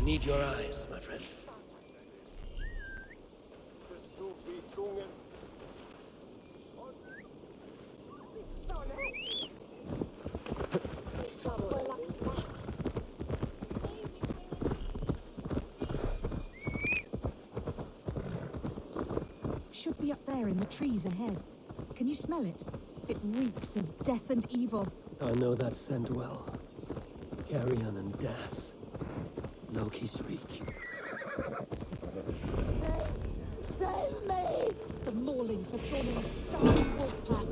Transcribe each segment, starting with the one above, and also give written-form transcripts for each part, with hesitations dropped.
Need your eyes, my friend. Should be up there in the trees ahead. Can you smell it? It reeks of death and evil. I know that scent well. Carrion and death. Loki's reek. Save me! The Maulings have drawn in a starving wolf pack.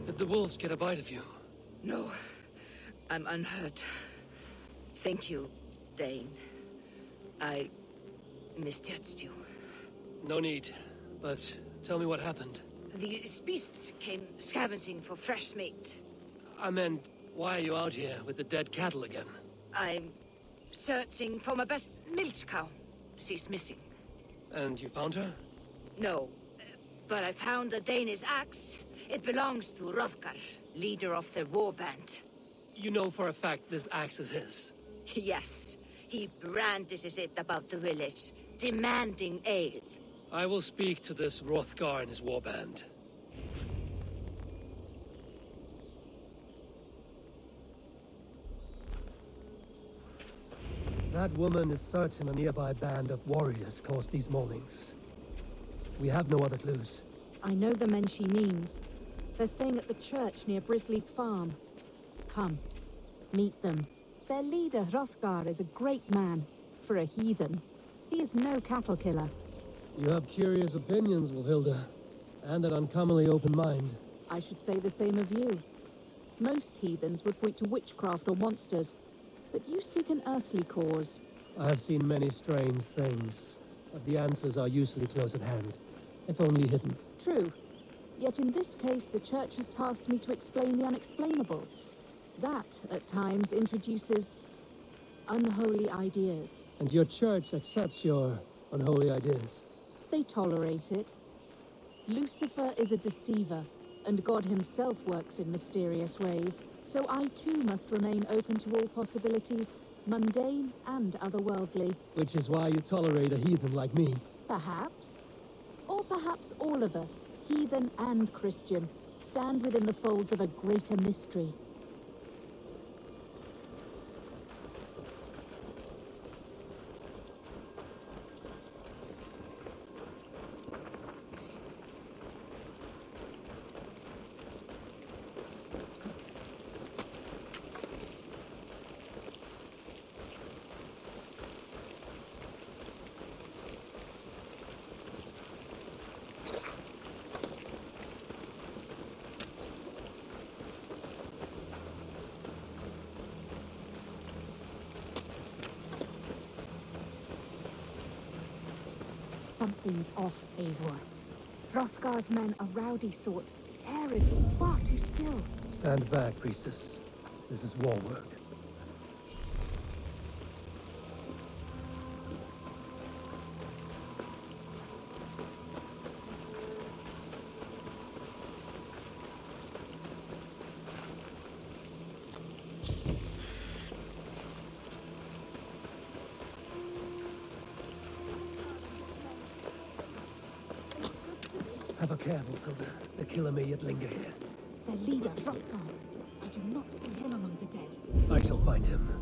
Did the wolves get a bite of you? No, I'm unhurt. Thank you, Dane. I misjudged you. No need, but tell me what happened. These beasts came scavenging for fresh meat. I meant, why are you out here with the dead cattle again? I'm searching for my best milch cow. She's missing. And you found her? No, but I found a Danish axe. It belongs to Hrothgar, leader of the war band. You know for a fact this axe is his? Yes, he brandishes it about the village, demanding ale. I will speak to this Hrothgar and his warband. That woman is certain a nearby band of warriors caused these maulings. We have no other clues. I know the men she means. They're staying at the church near Brisleek Farm. Come, meet them. Their leader, Hrothgar, is a great man. For a heathen. He is no cattle killer. You have curious opinions, Wilhilda, and an uncommonly open mind. I should say the same of you. Most heathens would point to witchcraft or monsters, but you seek an earthly cause. I have seen many strange things, but the answers are usually close at hand, if only hidden. True. Yet in this case, the Church has tasked me to explain the unexplainable. That, at times, introduces unholy ideas. And your church accepts your unholy ideas. They tolerate it. Lucifer is a deceiver, and God himself works in mysterious ways. So I too must remain open to all possibilities, mundane and otherworldly. Which is why you tolerate a heathen like me. Perhaps. Or perhaps all of us, heathen and Christian, stand within the folds of a greater mystery. Something's off, Eivor. Hrothgar's men are rowdy sorts. The air is far too still. Stand back, priestess. This is war work. Have a careful, Hilda. The killer may yet linger here. Their leader, Hrothgar. I do not see him among the dead. I shall find him.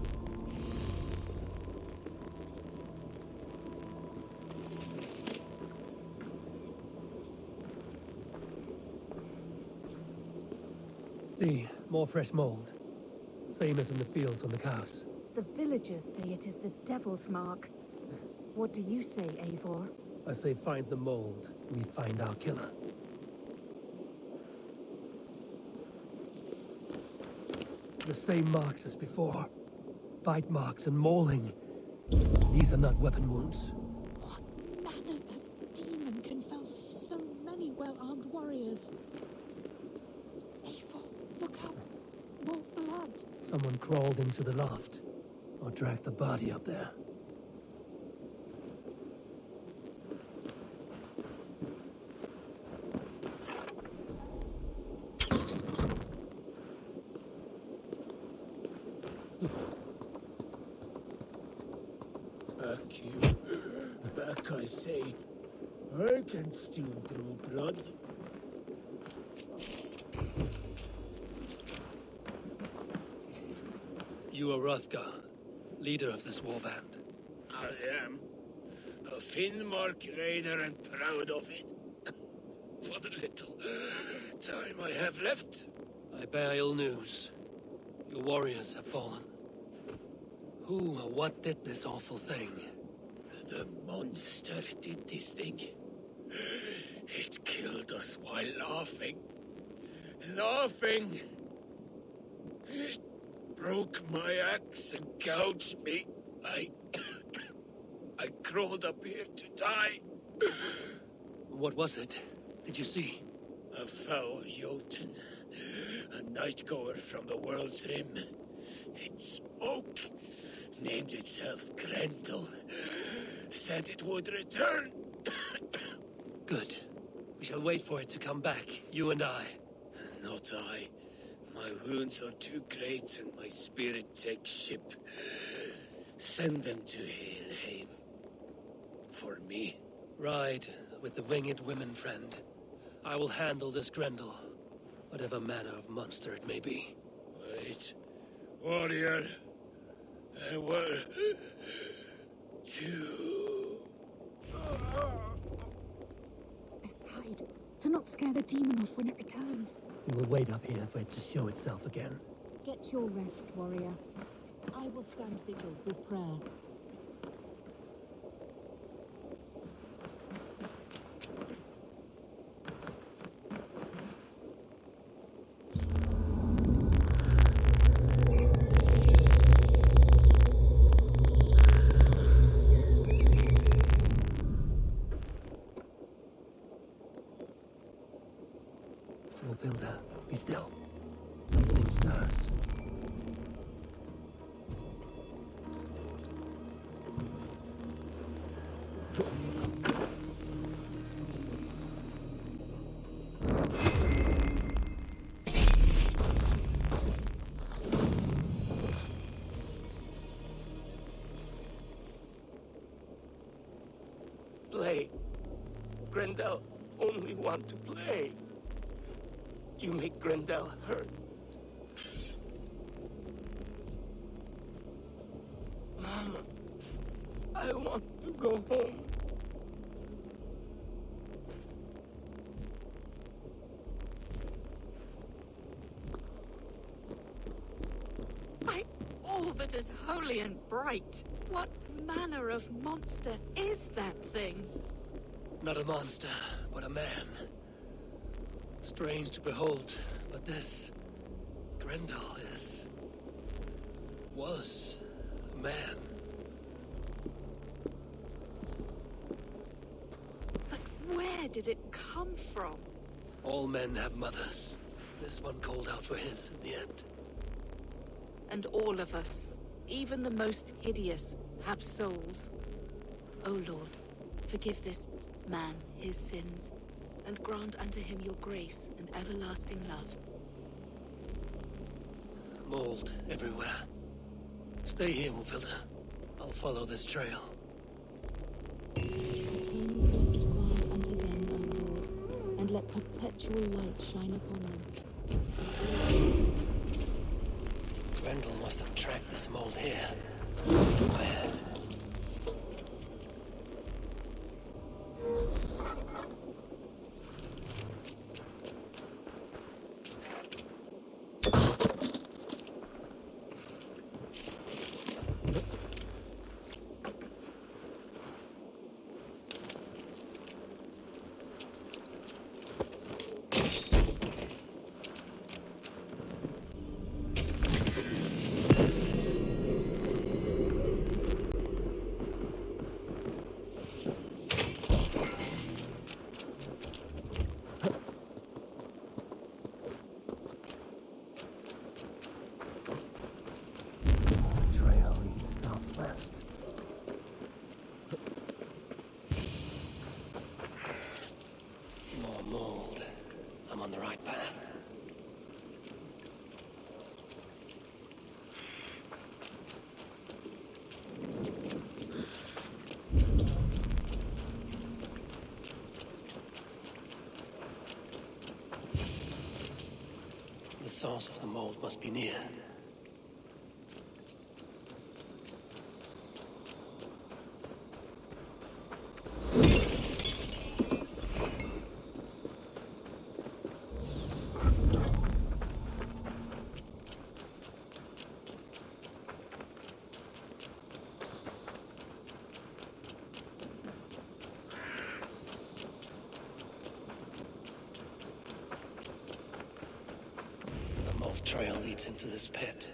See, more fresh mold. Same as in the fields on the cows. The villagers say it is the devil's mark. What do you say, Eivor? I say find the mold, we find our killer. The same marks as before. Bite marks and mauling. These are not weapon wounds. What manner of demon can fell so many well-armed warriors? Eivor, look up. More blood. Someone crawled into the loft, or dragged the body up there. Back you. Back, I say. I can still draw blood. You are Hrothgar, leader of this warband. I am. A Finnmark raider and proud of it. For the little time I have left. I bear ill news. Your warriors have fallen. Who or what did this awful thing? The monster did this thing. It killed us while laughing. Laughing! It broke my axe and gouged me. I crawled up here to die. What was it? Did you see? A foul Jotun. A night-goer from the world's rim. It spoke. Named itself Grendel. Said it would return. Good. We shall wait for it to come back, you and I. Not I. My wounds are too great and my spirit takes ship. Send them to Helheim. For me. Ride with the winged women, friend. I will handle this Grendel, whatever manner of monster it may be. Wait. Warrior. There were... two... Best hide. Do not scare the demon off when it returns. We will wait up here for it to show itself again. Get your rest, warrior. I will stand vigil with prayer. Wolfilda, be still. Something stirs. Play. Grendel only want to play. You make Grendel hurt. Mama, I want to go home. By all that is holy and bright, what manner of monster is that thing? Not a monster, but a man. Strange to behold, but this Grendel was a man. But where did it come from? All men have mothers. This one called out for his in the end. And all of us, even the most hideous, have souls. O Lord, forgive this man his sins, and grant unto him your grace and everlasting love. Mold everywhere. Stay here, Wolfilda. I'll follow this trail. Return rest grant unto them, O Lord, and let perpetual light shine upon them. Grendel must have tracked this mold here. Where? Trail leads southwest. More mold. I'm on the right path. The source of the mold must be near. The mold trail leads into this pit.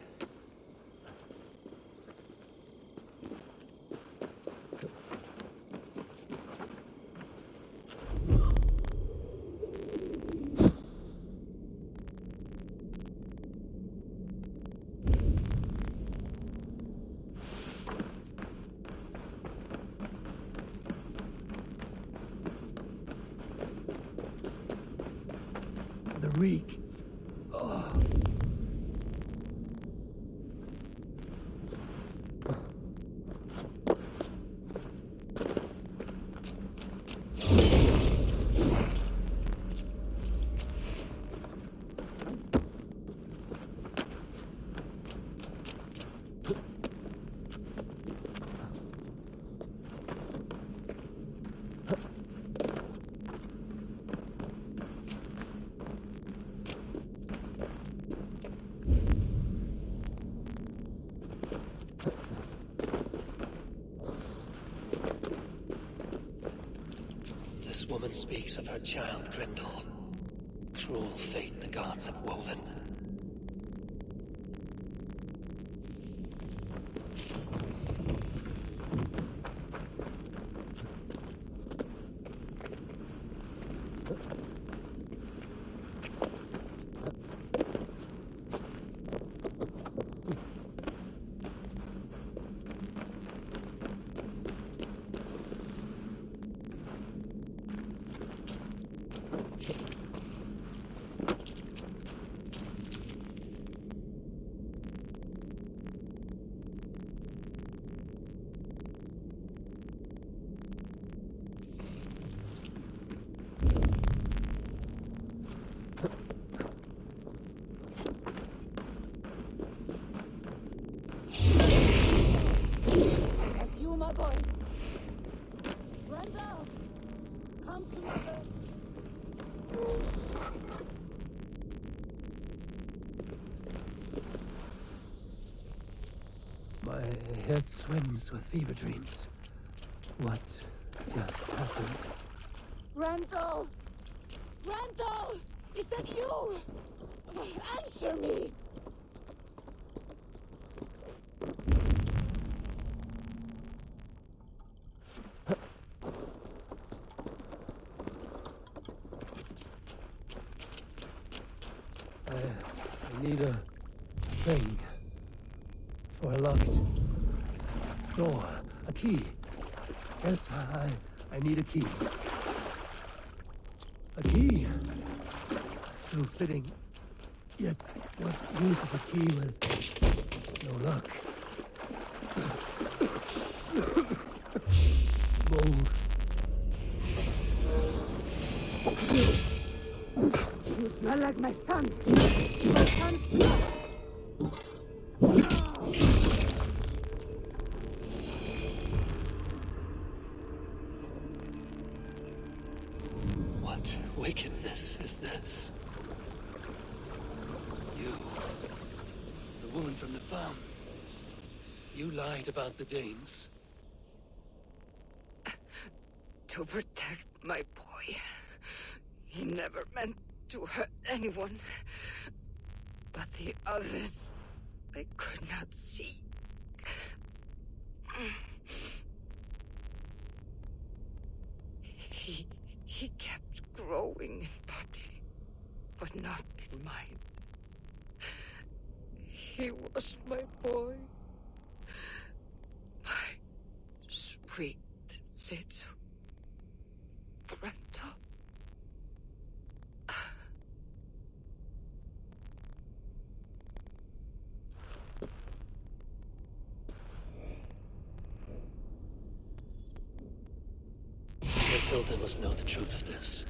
The reek. This woman speaks of her child, Grendel. Cruel fate the gods have woven. Come to mother. My head swims with fever dreams. What just happened? Grendel! Grendel! Is that you? Answer me! I need a thing for a locked door. A key. Yes, I need a key. A key. So fitting. Yet, what use is a key with no luck? Mold. You smell like my son. My son's blood. What wickedness is this? You, the woman from the farm. You lied about the Danes. To protect my boy. He never meant to hurt anyone. But the others, I could not see. He kept growing in body, but not in mind. He was my boy. My sweet little Grendel. Hilda must know the truth of this.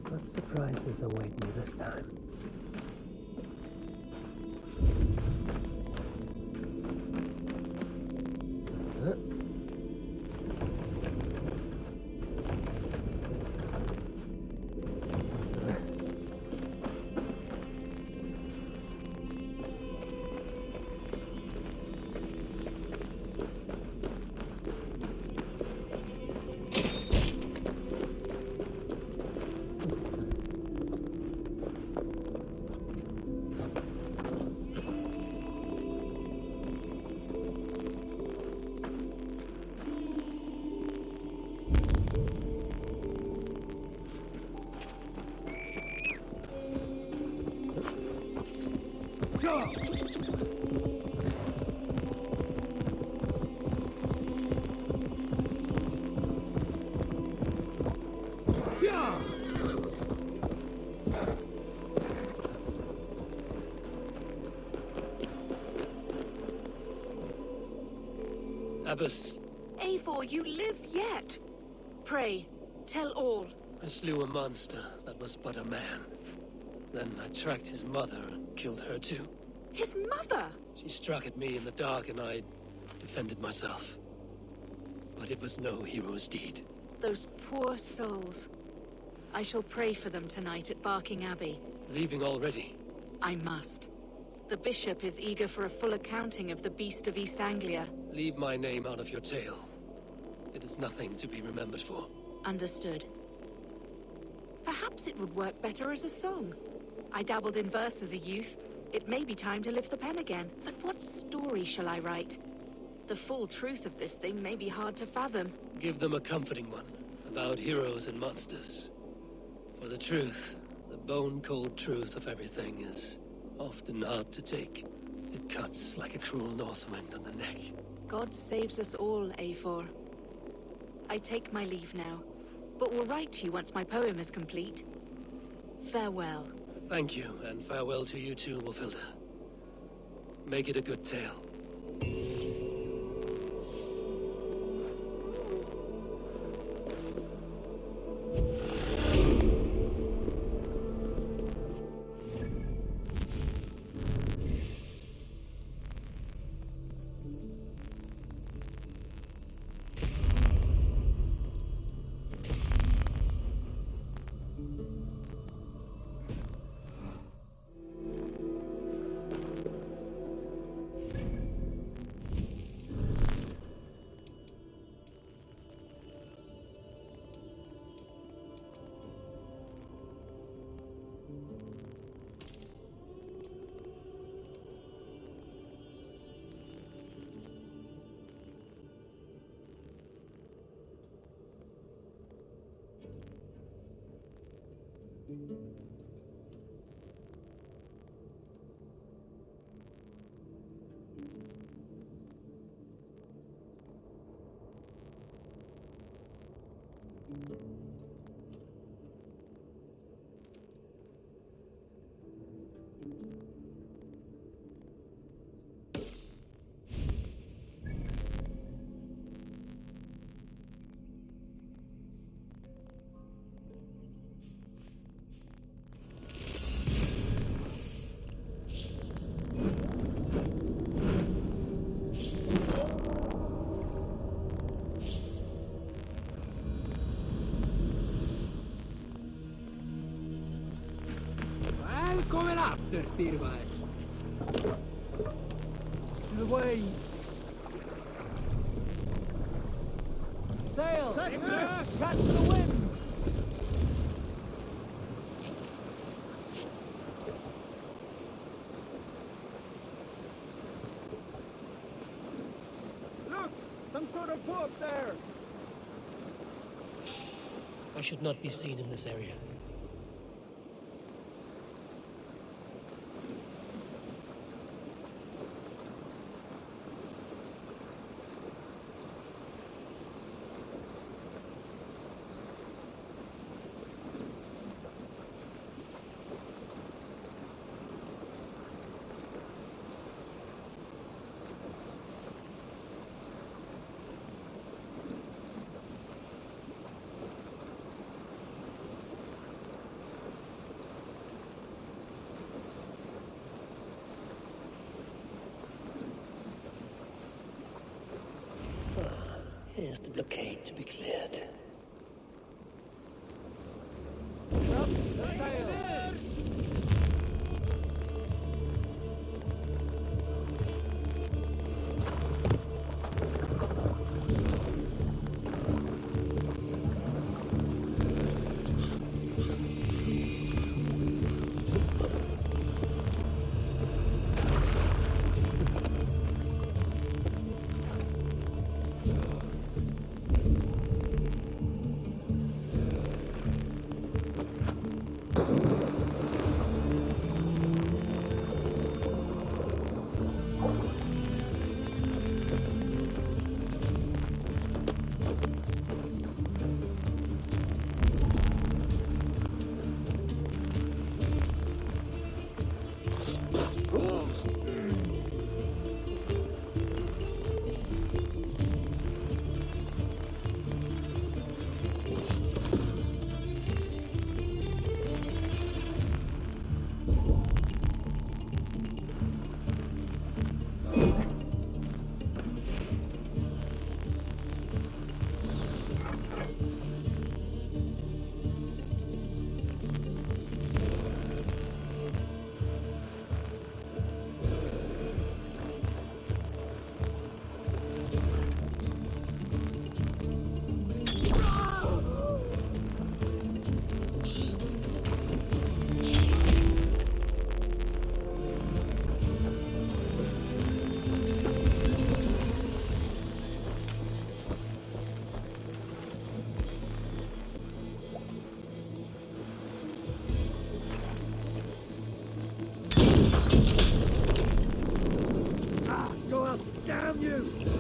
What surprises await me this time? Abbess, Eivor, you live yet. Pray, tell all. I slew a monster that was but a man. Then I tracked his mother and killed her too. His mother? She struck at me in the dark and I defended myself. But it was no hero's deed. Those poor souls. I shall pray for them tonight at Barking Abbey. Leaving already? I must. The bishop is eager for a full accounting of the Beast of East Anglia. Leave my name out of your tale. It is nothing to be remembered for. Understood. Perhaps it would work better as a song. I dabbled in verse as a youth. It may be time to lift the pen again. But what story shall I write? The full truth of this thing may be hard to fathom. Give them a comforting one, about heroes and monsters. For the truth, the bone-cold truth of everything is often hard to take. It cuts like a cruel north wind on the neck. God saves us all, Eivor. I take my leave now, but will write to you once my poem is complete. Farewell. Thank you, and farewell to you too, Wolfilda. Make it a good tale. Välkommen after, Styrberg. To the waves. Sail! Catch the wind! Look! Some sort of boat there! I should not be seen in this area. Here's the blockade to be cleared. Up the sail! you!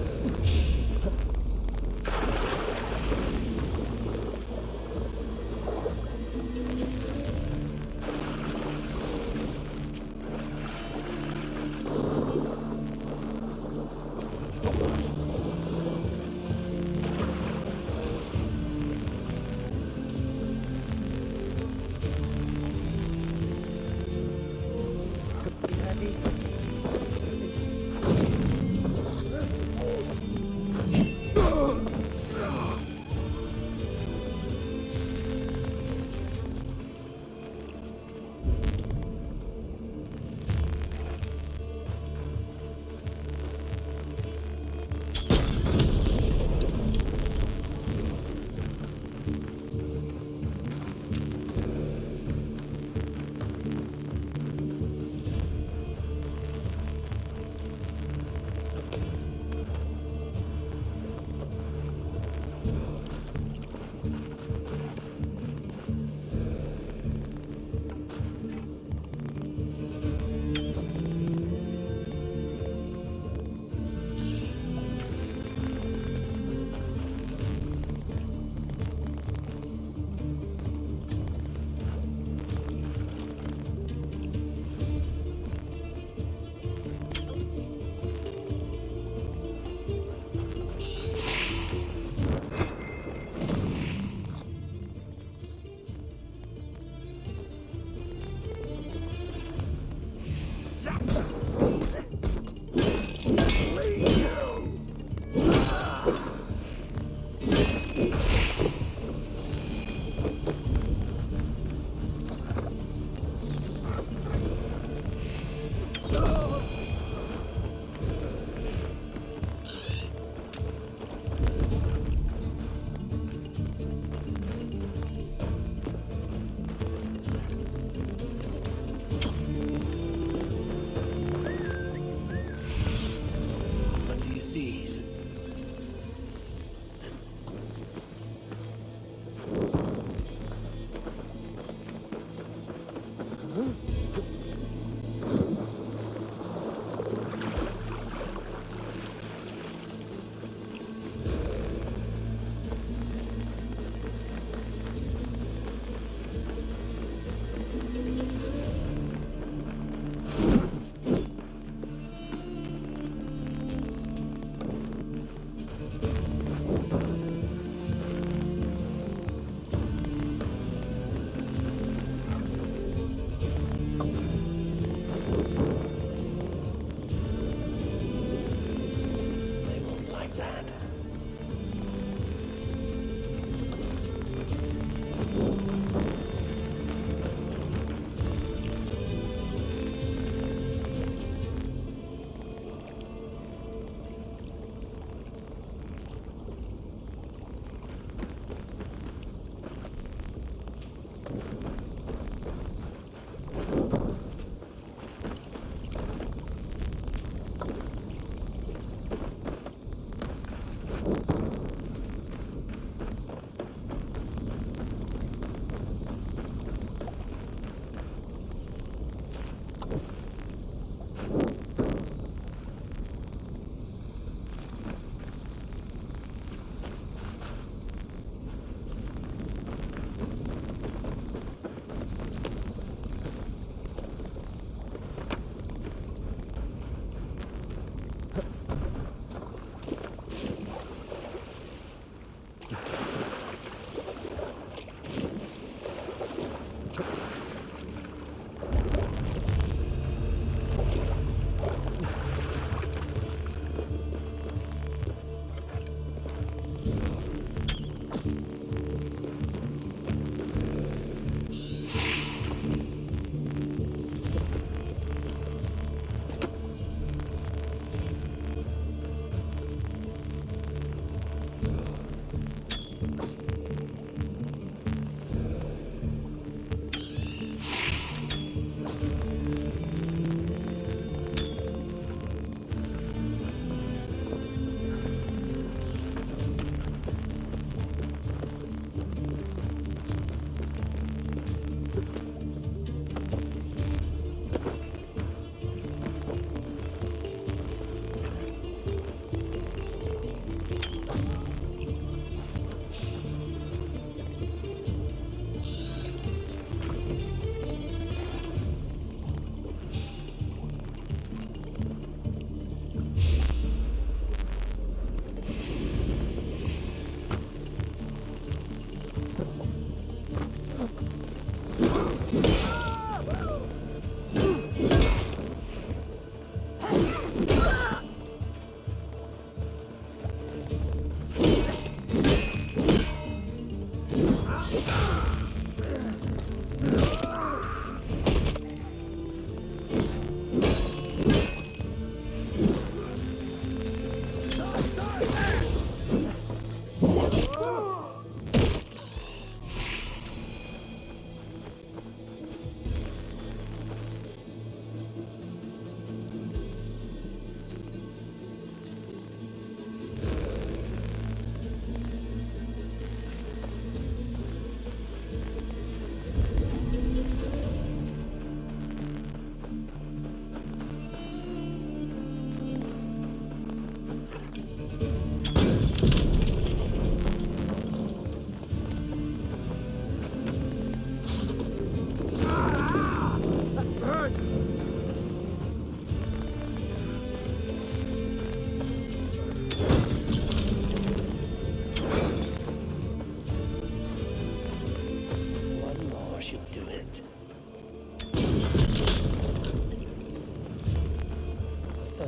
What do you see?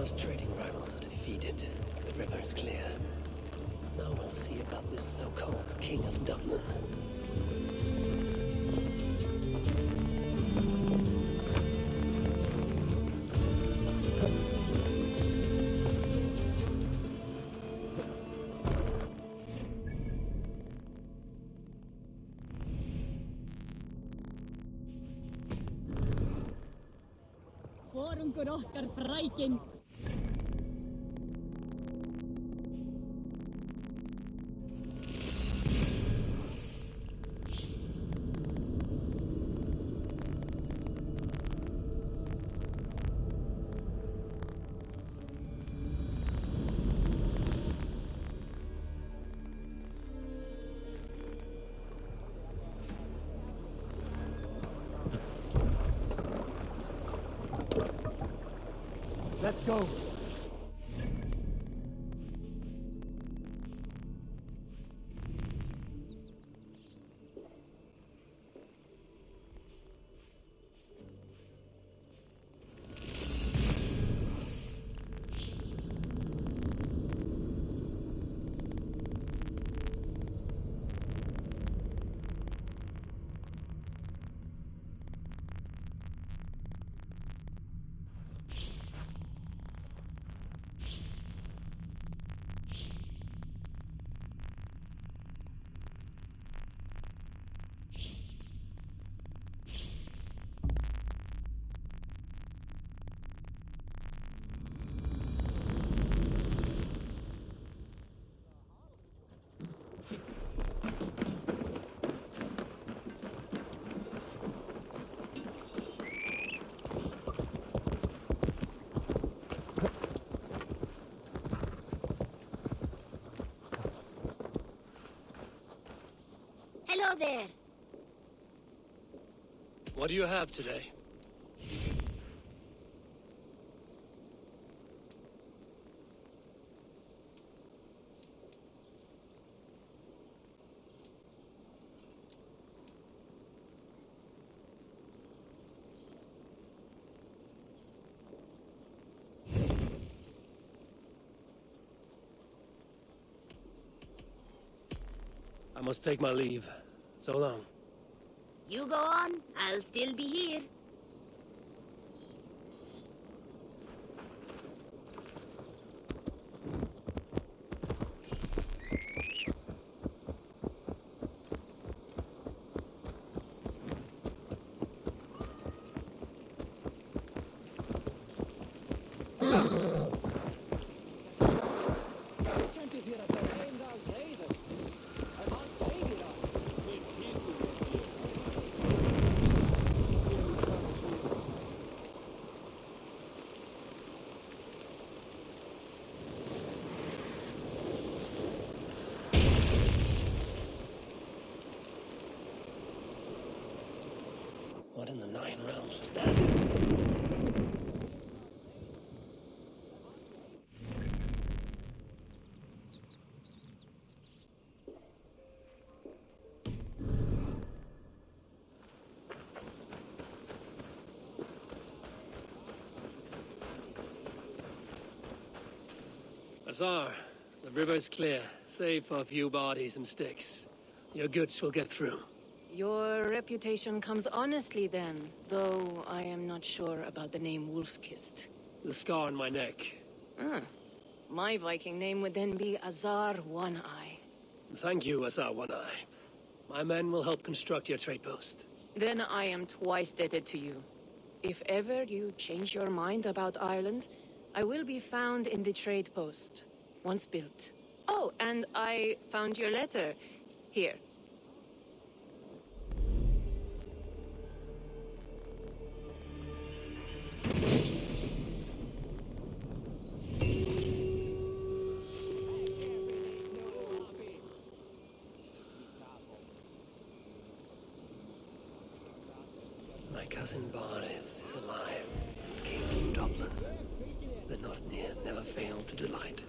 Those trading rivals are defeated. The river's clear. Now we'll see about this so-called King of Dublin. Hvorum går okkar frækin? Let's go. Hello there. What do you have today? I must take my leave. So long. You go on, I'll still be here. What in the Nine Realms was that? Azar, the river's clear, save for a few bodies and sticks. Your goods will get through. Your reputation comes honestly then, though I am not sure about the name Wolfkist. The scar on my neck. Ah, my Viking name would then be Azar One Eye. Thank you, Azar One Eye. My men will help construct your trade post. Then I am twice indebted to you. If ever you change your mind about Ireland, I will be found in the trade post, once built. Oh, and I found your letter. Here. My cousin Barith is alive. King of Dublin. The not near never failed to delight.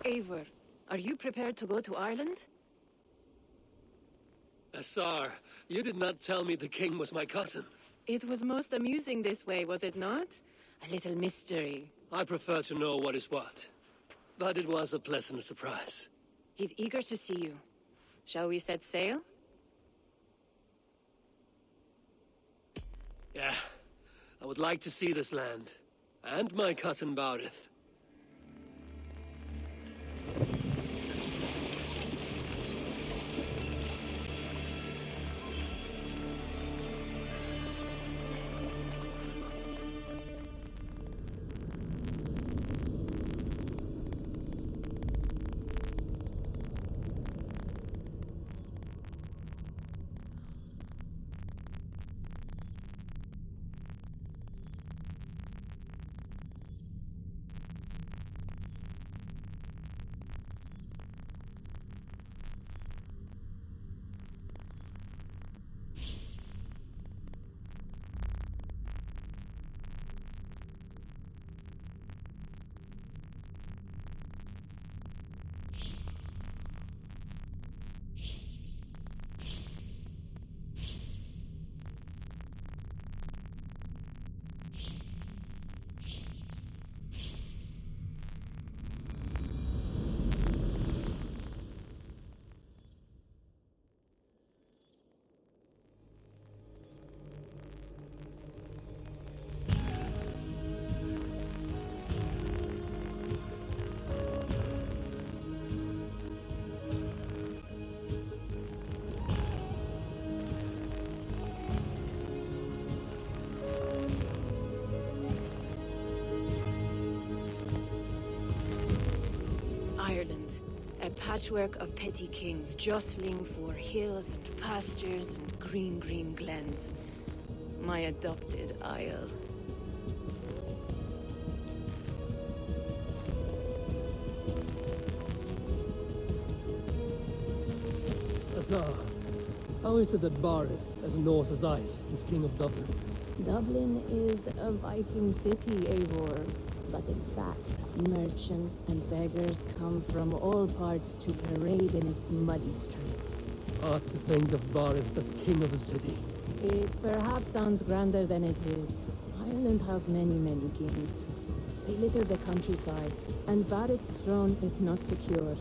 Eivor, are you prepared to go to Ireland? Asar, you did not tell me the king was my cousin. It was most amusing this way, was it not? A little mystery. I prefer to know what is what. But it was a pleasant surprise. He's eager to see you. Shall we set sail? Yeah, I would like to see this land. And my cousin Baurith. Ireland, a patchwork of petty kings jostling for hills and pastures and green glens. My adopted isle. Asar, how is it that Baurith, as north as ice, is king of Dublin? Dublin is a Viking city, Eivor. But in fact, merchants and beggars come from all parts to parade in its muddy streets. Hard to think of Baurith as king of a city. It perhaps sounds grander than it is. Ireland has many kings. They litter the countryside, and Barrett's throne is not secure.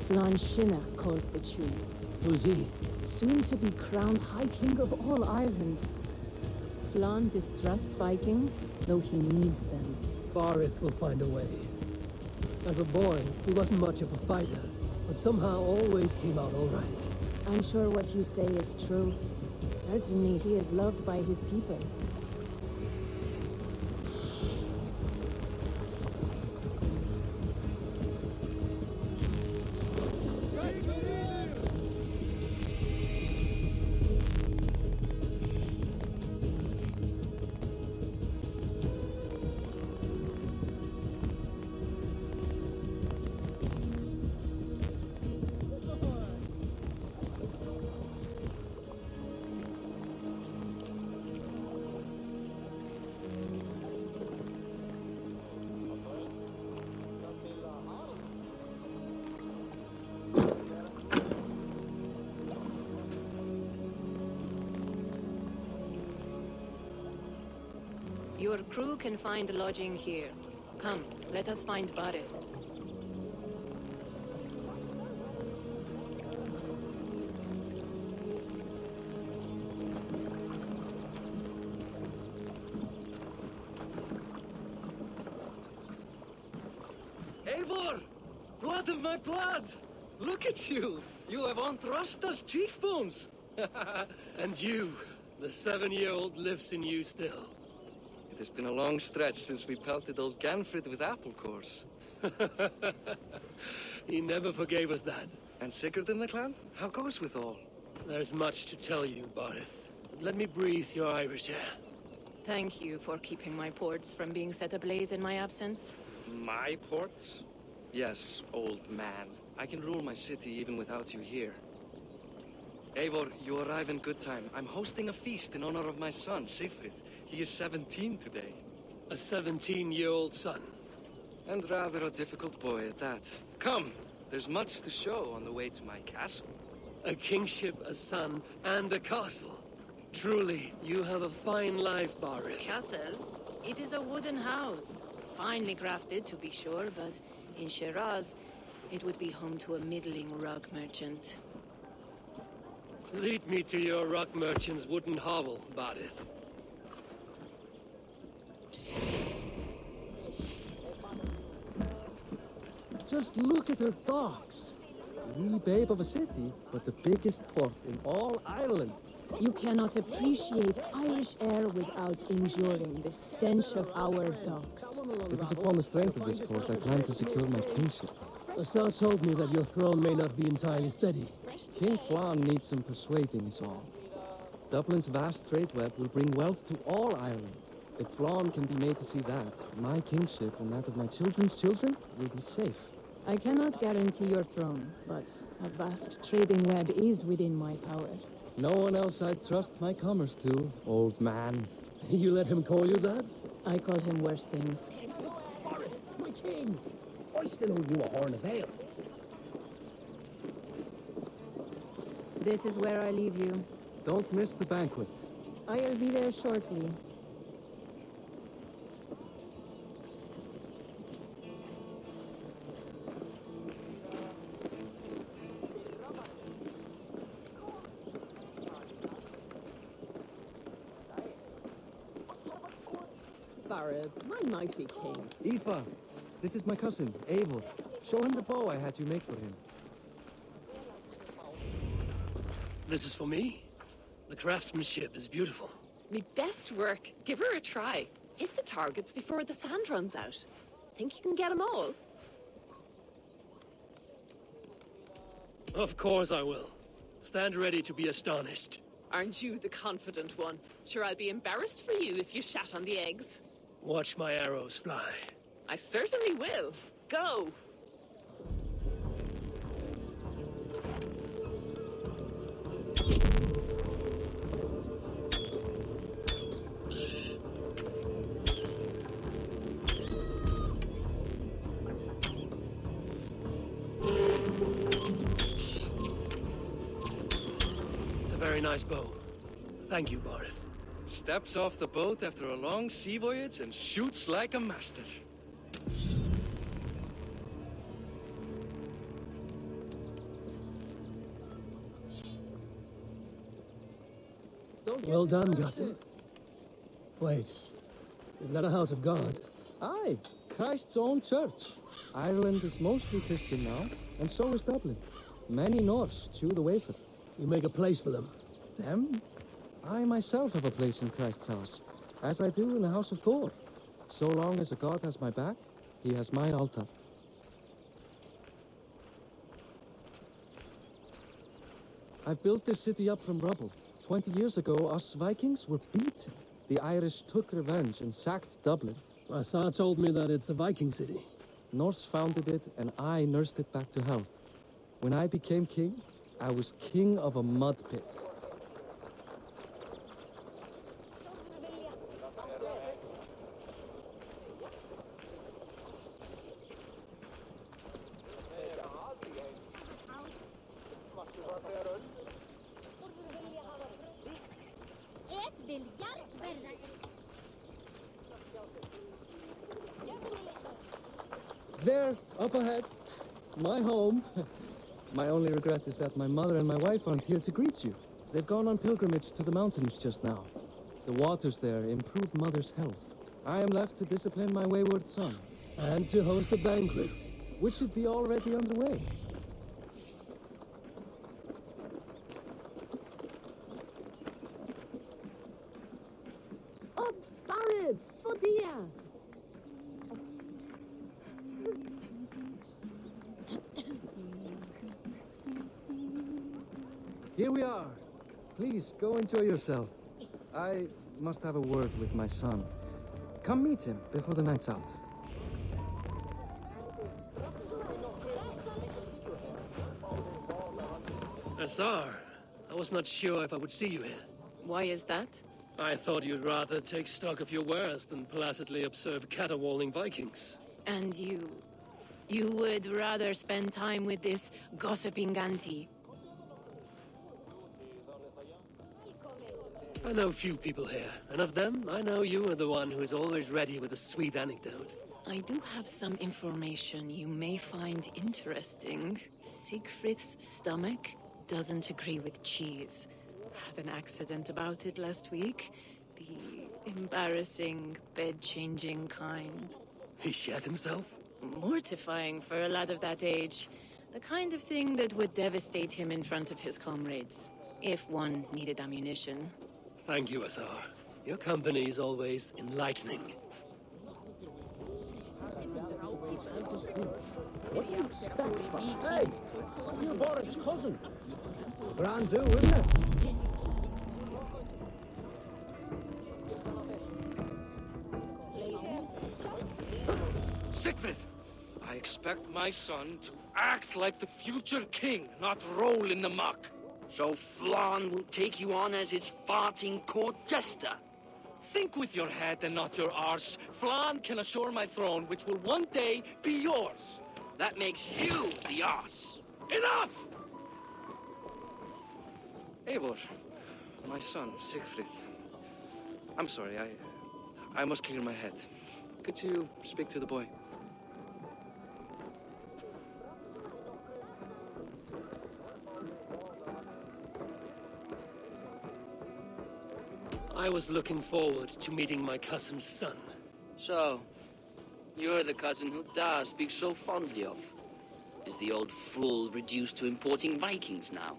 Flann Sinna calls the chief. Who's he? Soon to be crowned High King of all Ireland. Flann distrusts Vikings, though he needs them. Baurith will find a way. As a boy, he wasn't much of a fighter, but somehow always came out all right. I'm sure what you say is true. Certainly he is loved by his people. Your crew can find lodging here. Come, let us find Baurith. Eivor! Blood of my blood! Look at you! You have Anthrasta's cheekbones! And you, the 7-year-old lives in you still. It has been a long stretch since we pelted old Ganfrid with apple cores. He never forgave us that. And Sigurd in the clan? How goes with all? There's much to tell you, Baurith. But let me breathe your Irish air. Thank you for keeping my ports from being set ablaze in my absence. My ports? Yes, old man. I can rule my city even without you here. Eivor, you arrive in good time. I'm hosting a feast in honor of my son, Sigfrid. He is 17 today. A 17-year-old son. And rather a difficult boy at that. Come, there's much to show on the way to my castle. A kingship, a son, and a castle. Truly, you have a fine life, Barith. Castle? It is a wooden house. Finely crafted, to be sure, but in Shiraz, it would be home to a middling rug merchant. Lead me to your rock merchant's wooden hovel, Barith. Just look at her docks. Wee babe of a city, but the biggest port in all Ireland. You cannot appreciate Irish air without enduring the stench of our docks. It is upon the strength of this port I plan to secure my kingship. Assar told me that your throne may not be entirely steady. King Flann needs some persuading is all. Dublin's vast trade web will bring wealth to all Ireland. If Flann can be made to see that, my kingship and that of my children's children will be safe. I cannot guarantee your throne, but a vast trading web is within my power. No one else I'd trust my commerce to, old man. You let him call you that? I call him worse things. Barith, my king! I still owe you a horn of ale. This is where I leave you. Don't miss the banquet. I'll be there shortly. Barith, my nicey king. Aoife, this is my cousin, Eivor. Show him the bow I had you make for him. This is for me? The craftsmanship is beautiful. Me best work. Give her a try. Hit the targets before the sand runs out. Think you can get them all? Of course I will. Stand ready to be astonished. Aren't you the confident one? Sure, I'll be embarrassed for you if you shat on the eggs. Watch my arrows fly. I certainly will. Go! It's a very nice bow. Thank you, Barith. Steps off the boat after a long sea voyage and shoots like a master. Well done, cousin. Wait, is that a house of God? Aye, Christ's own church. Ireland is mostly Christian now, and so is Dublin. Many Norse chew the wafer. You make a place for them. Them? I myself have a place in Christ's house, as I do in the house of Thor. So long as a god has my back, he has my altar. I've built this city up from rubble. 20 years ago, us Vikings were beaten. The Irish took revenge and sacked Dublin. Assar told me that it's a Viking city. Norse founded it, and I nursed it back to health. When I became king, I was king of a mud pit. There, up ahead. My home. My only regret is that my mother and my wife aren't here to greet you. They've gone on pilgrimage to the mountains just now. The waters there improve mother's health. I am left to discipline my wayward son. And to host a banquet. Which should be already underway. Up, Barith! Fodia! Here we are. Please, go enjoy yourself. I must have a word with my son. Come meet him before the night's out. Assar, I was not sure if I would see you here. Why is that? I thought you'd rather take stock of your wares than placidly observe caterwauling Vikings. And you You would rather spend time with this gossiping auntie. I know few people here, and of them, I know you are the one who is always ready with a sweet anecdote. I do have some information you may find interesting. Siegfried's stomach doesn't agree with cheese. Had an accident about it last week. The embarrassing, bed-changing kind. He shat himself? Mortifying for a lad of that age. The kind of thing that would devastate him in front of his comrades, if one needed ammunition. Thank you, Azar. Your company is always enlightening. What do you expect? Hey! You're Boris' cousin. Brand new, isn't it? Siegfried! I expect my son to act like the future king, not roll in the muck. So Flan will take you on as his farting court jester? Think with your head and not your arse. Flan can assure my throne, which will one day be yours. That makes you the ass. Enough! Eivor, my son, Siegfried. I'm sorry, I must clear my head. Could you speak to the boy? I was looking forward to meeting my cousin's son. So, you're the cousin who Da speaks so fondly of. Is the old fool reduced to importing Vikings now?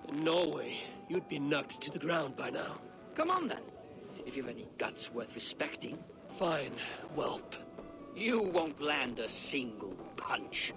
In Norway, you'd be knocked to the ground by now. Come on then, if you've any guts worth respecting. Fine, whelp. You won't land a single punch.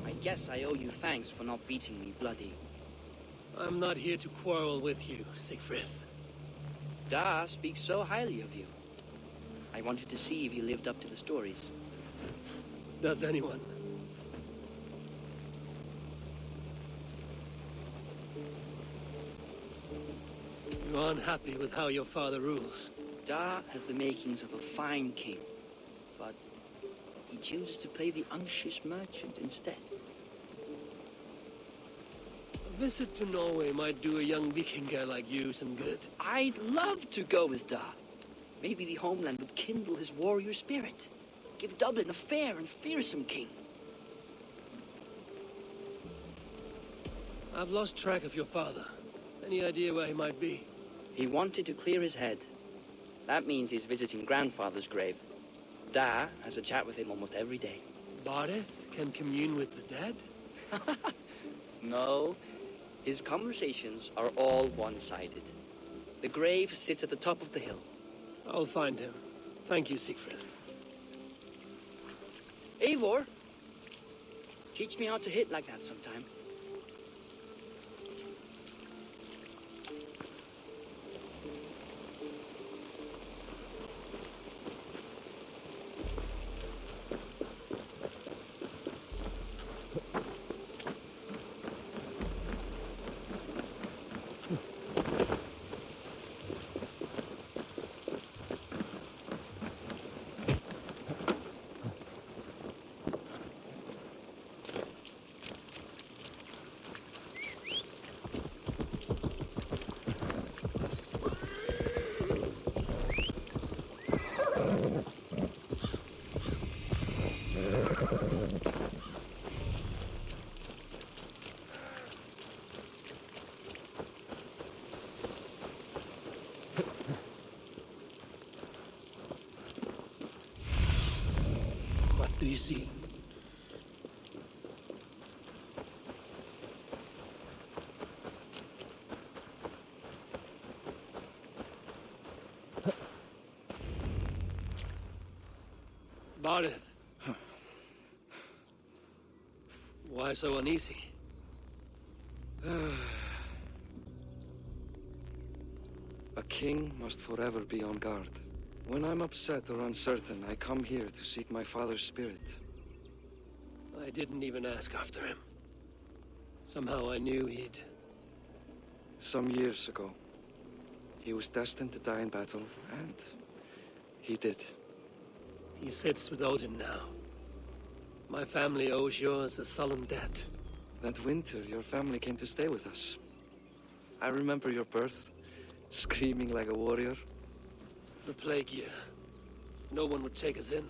I guess I owe you thanks for not beating me bloody. I'm not here to quarrel with you, Siegfried. Da speaks so highly of you. I wanted to see if you lived up to the stories. Does anyone? You're unhappy with how your father rules. Da has the makings of a fine king, but he chooses to play the unctuous merchant instead. A visit to Norway might do a young Vikinger like you some good. I'd love to go with Da. Maybe the homeland would kindle his warrior spirit. Give Dublin a fair and fearsome king. I've lost track of your father. Any idea where he might be? He wanted to clear his head. That means he's visiting grandfather's grave. Da has a chat with him almost every day. Bardeth can commune with the dead? No. His conversations are all one-sided. The grave sits at the top of the hill. I'll find him. Thank you, Siegfried. Eivor, teach me how to hit like that sometime. What do you see? Bardeth. Why so uneasy? A king must forever be on guard. When I'm upset or uncertain, I come here to seek my father's spirit. I didn't even ask after him. Somehow I knew he'd... Some years ago, he was destined to die in battle, and he did. He sits with Odin now. My family owes yours a sullen debt. That winter, your family came to stay with us. I remember your birth, screaming like a warrior. The plague year. No one would take us in.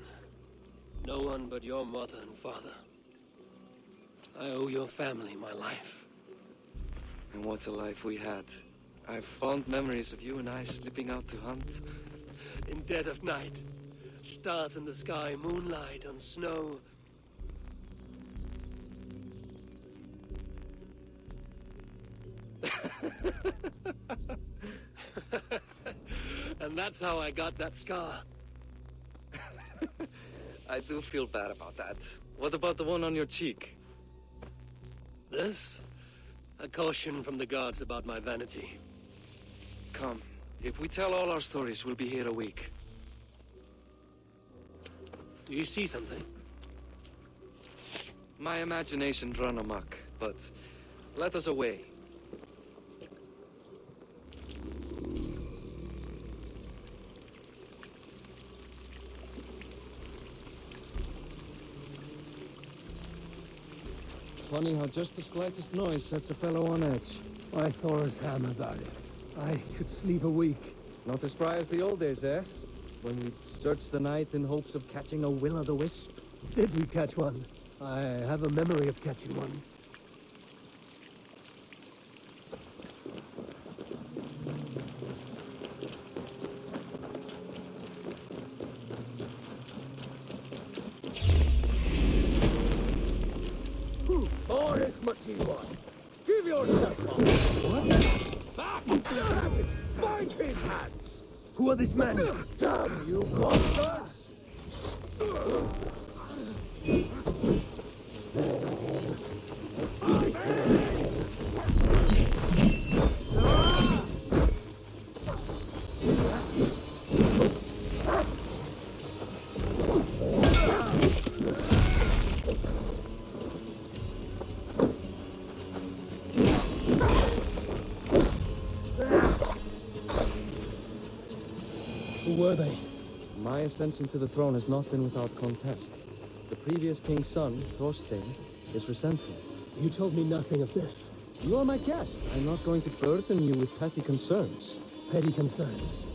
No one but your mother and father. I owe your family my life. And what a life we had. I have fond memories of you and I slipping out to hunt. In dead of night. Stars in the sky, moonlight on snow. And that's how I got that scar. I do feel bad about that. What about the one on your cheek? This? A caution from the gods about my vanity. Come. If we tell all our stories, we'll be here a week. Do you see something? My imagination run amok, but let us away. Funny how just the slightest noise sets a fellow on edge. By Thor's hammer, Barith. I could sleep a week. Not as spry as the old days, eh? When we'd search the night in hopes of catching a will-o'-the-wisp. Did we catch one? I have a memory of catching one. Barith Matiwa, give yourself up. What? Back! Bind his hands! Who are these men? Damn you, monsters! Who were they? My ascension to the throne has not been without contest. The previous king's son, Thorstein, is resentful. You told me nothing of this. You are my guest. I'm not going to burden you with petty concerns. Petty concerns.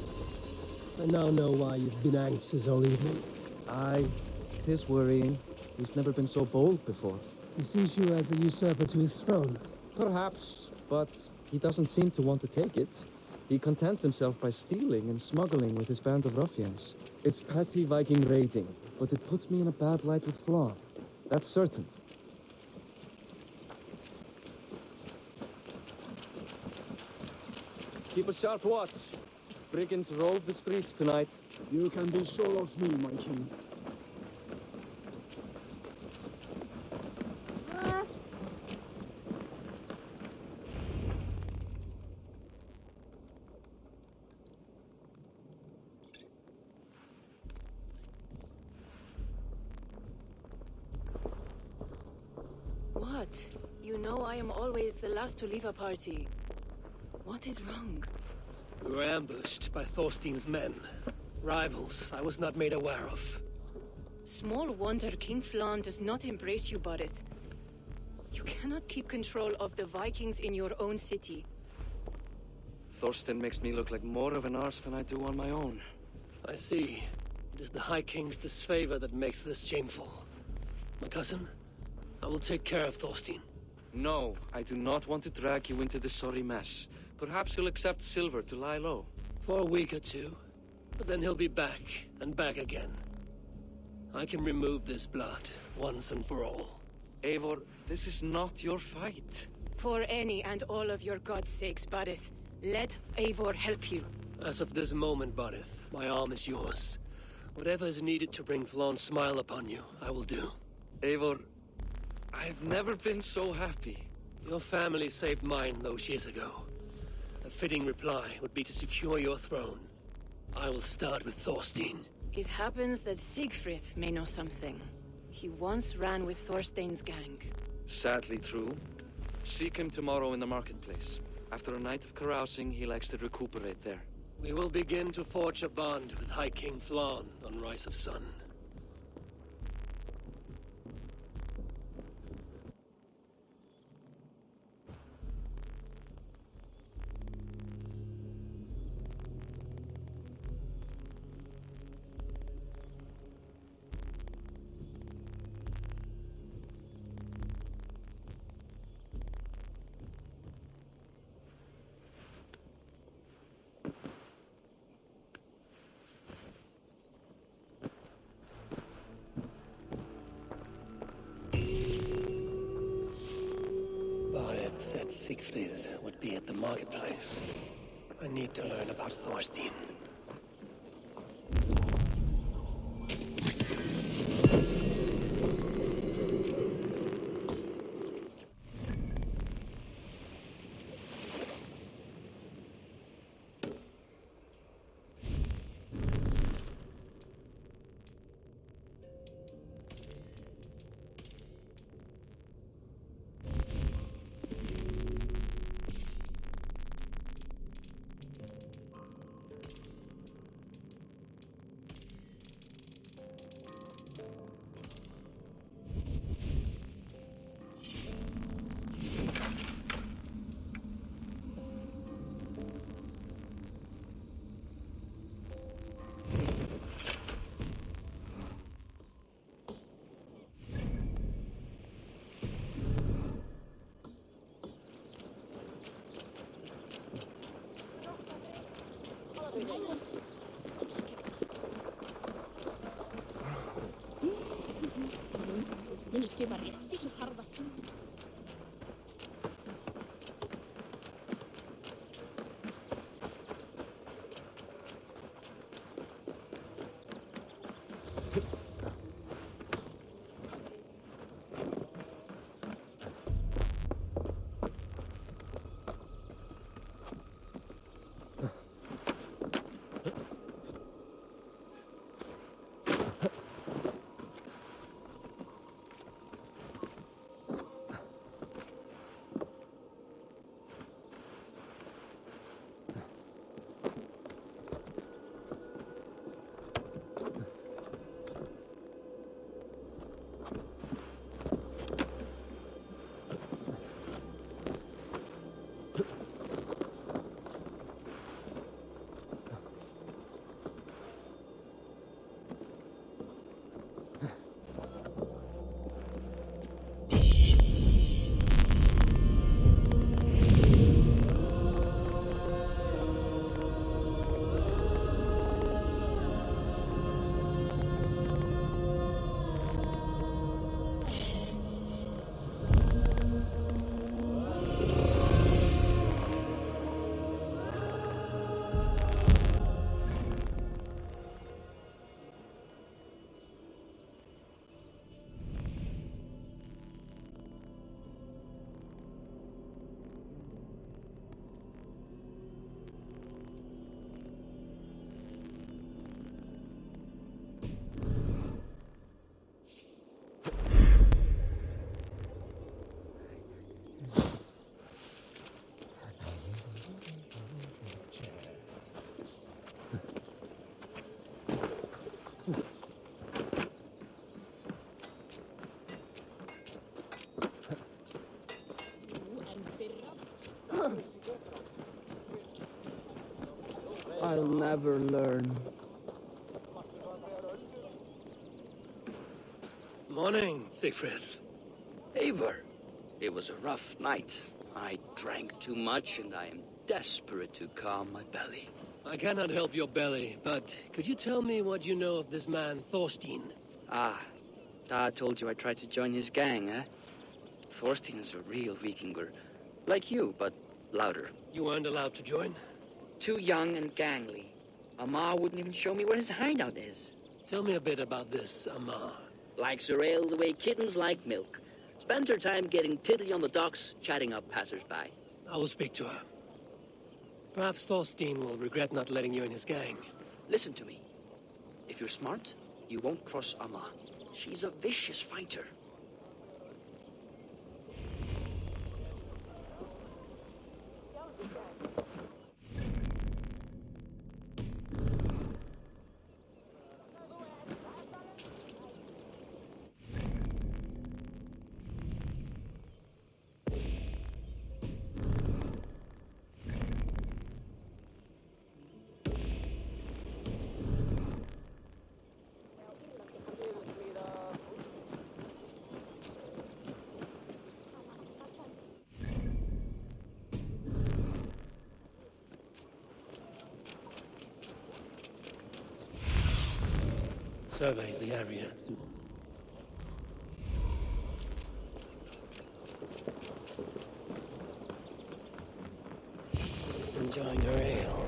I now know why you've been anxious all evening. Aye, 'tis worrying. He's never been so bold before. He sees you as a usurper to his throne. Perhaps, but he doesn't seem to want to take it. He contents himself by stealing and smuggling with his band of ruffians. It's petty Viking raiding, but it puts me in a bad light with Flan. That's certain. Keep a sharp watch. Brigands rove the streets tonight. You can be sure of me, my king. What? You know I am always the last to leave a party. What is wrong? We were ambushed by Thorstein's men. Rivals I was not made aware of. Small wonder King Flan does not embrace you, Barith. You cannot keep control of the Vikings in your own city. Thorstein makes me look like more of an arse than I do on my own. I see. It is the High King's disfavor that makes this shameful. My cousin, I will take care of Thorstein. No, I do not want to drag you into this sorry mess. Perhaps he'll accept silver to lie low. For a week or two. But then he'll be back, and back again. I can remove this blood, once and for all. Eivor, this is not your fight. For any and all of your gods' sakes, Barith, let Eivor help you. As of this moment, Barith, my arm is yours. Whatever is needed to bring Flaun's smile upon you, I will do. Eivor, I've never been so happy. Your family saved mine those years ago. A fitting reply would be to secure your throne. I will start with Thorstein. It happens that Siegfried may know something. He once ran with Thorstein's gang. Sadly true. Seek him tomorrow in the marketplace. After a night of carousing, he likes to recuperate there. We will begin to forge a bond with High King Flann on Rise of Sun. Bareth said Siegfried would be at the marketplace. I need to learn about Thorstein. I'll never learn. Morning, Siegfried. Eivor, it was a rough night. I drank too much and I am desperate to calm my belly. I cannot help your belly, but could you tell me what you know of this man, Thorstein? Dad told you I tried to join his gang, eh? Thorstein is a real Vikinger. Like you, but louder. You weren't allowed to join? Too young and gangly. Amar wouldn't even show me where his hideout is. Tell me a bit about this Amar. Likes her ale the way kittens like milk. Spends her time getting tiddly on the docks, chatting up passers-by. I will speak to her. Perhaps Thorstein will regret not letting you in his gang. Listen to me. If you're smart, you won't cross Amma. She's a vicious fighter. Survey the area. Enjoying her ale.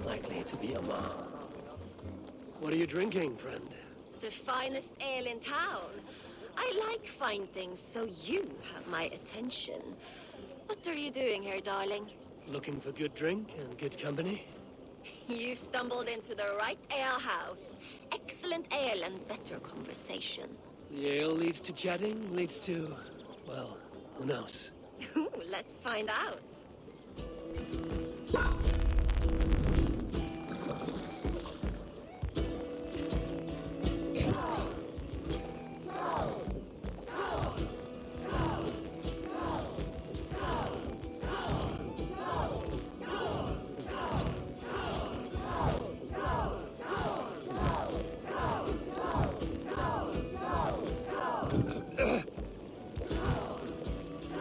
Likely to be a ma. What are you drinking, friend? The finest ale in town. I like fine things, so you have my attention. What are you doing here, darling? Looking for good drink and good company? You've stumbled into the right alehouse. Excellent ale and better conversation. The ale leads to chatting, leads to... well, who knows? Let's find out.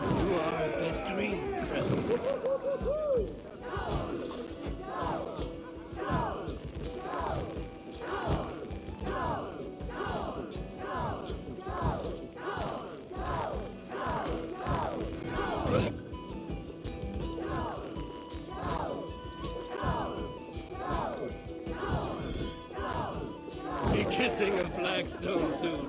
You are a bit green, friend. Be kissing a flagstone soon.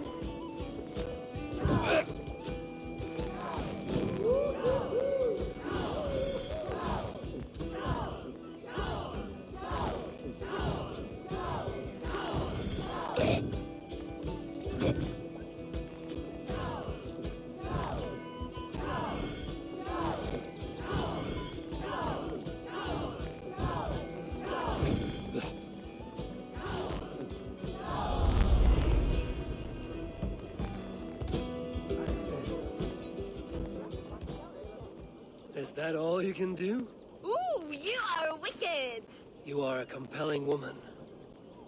Is that all you can do? Ooh, you are wicked! You are a compelling woman.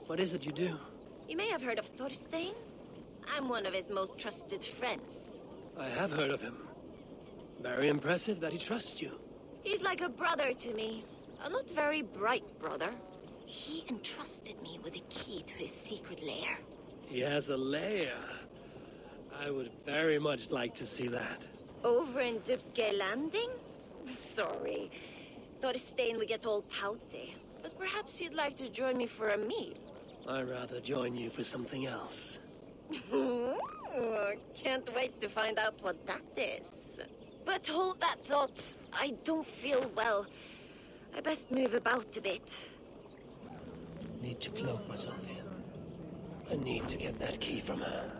What is it you do? You may have heard of Thorstein. I'm one of his most trusted friends. I have heard of him. Very impressive that he trusts you. He's like a brother to me. A not very bright brother. He entrusted me with the key to his secret lair. He has a lair. I would very much like to see that. Over in Dupke Landing? Sorry. Thorstein would get all pouty. But perhaps you'd like to join me for a meal. I'd rather join you for something else. Can't wait to find out what that is. But hold that thought. I don't feel well. I best move about a bit. Need to cloak myself here. I need to get that key from her.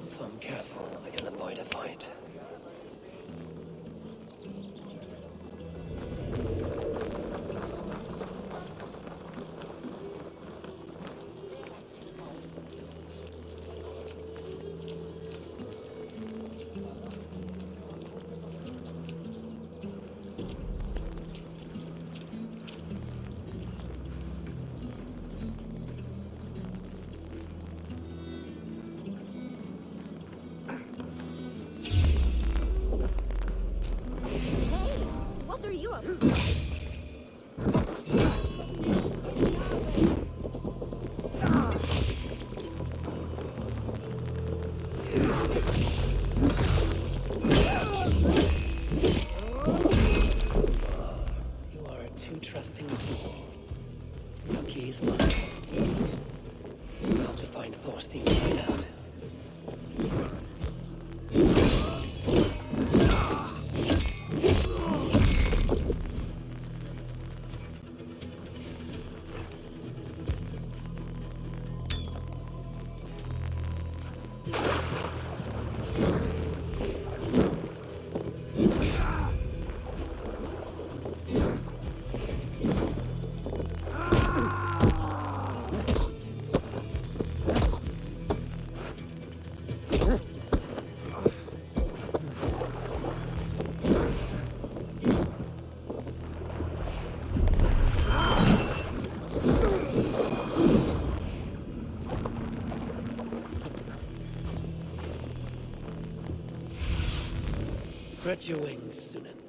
If I'm careful, I can avoid a fight. What are you up to? You are a too trusting fool. The key is mine. How to find Thorstein to find out. Spread your wings, Sunan.